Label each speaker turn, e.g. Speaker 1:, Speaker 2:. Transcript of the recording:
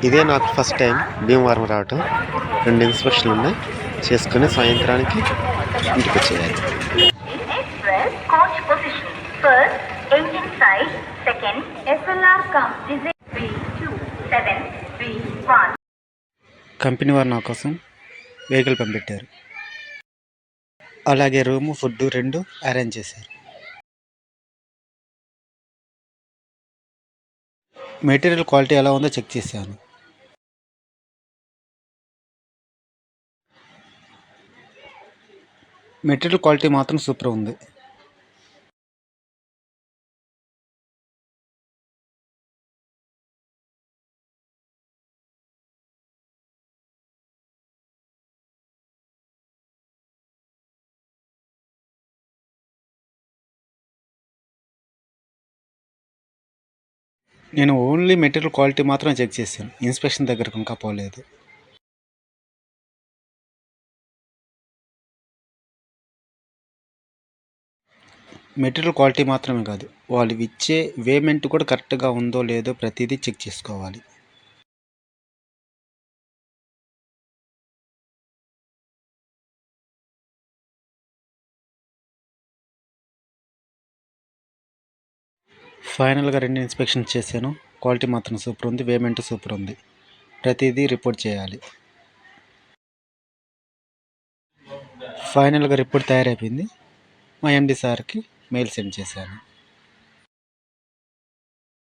Speaker 1: ఇదే నాకు first time Bhimavaram రావటం. 2 ఇన్స్‌పెక్షన్‌లు ఉన్నాయి. చేసుకొని సాయంత్రానికి ఇంటికి వచ్చేయాలి.
Speaker 2: Express coach position. First, engine side. Second, SLR comes. Design 3, 2, 7, 3, 1.
Speaker 1: Company వారు నా కోసం వెహికల్ పంపెట్టారు. అలాగే రూము, ఫుడ్డు 2 అరేంజ్ చేశారు. మెటీరియల్ క్వాలిటీ ఎలా ఉందో చెక్ చేశాను. మెటీరియల్ క్వాలిటీ మాత్రం సూపర్ ఉంది. నేను ఓన్లీ మెటీరియల్ క్వాలిటీ మాత్రం చెక్ చేశాను. ఇన్స్పెక్షన్ దగ్గరకు ఇంకా పోలేదు. మెటీరియల్ క్వాలిటీ మాత్రమే కాదు, వాళ్ళు ఇచ్చే పేమెంట్ కూడా కరెక్ట్గా ఉందో లేదో ప్రతిదీ చెక్ చేసుకోవాలి. ఫైనల్గా 2 ఇన్స్పెక్షన్ చేశాను. క్వాలిటీ మాత్రం సూపర్ ఉంది, పేమెంట్ సూపర్ ఉంది. ప్రతిదీ రిపోర్ట్ చేయాలి. ఫైనల్గా రిపోర్ట్ తయారైపోయింది. మా ఎండి సార్కి మెయిల్ సెండ్ చేశాను.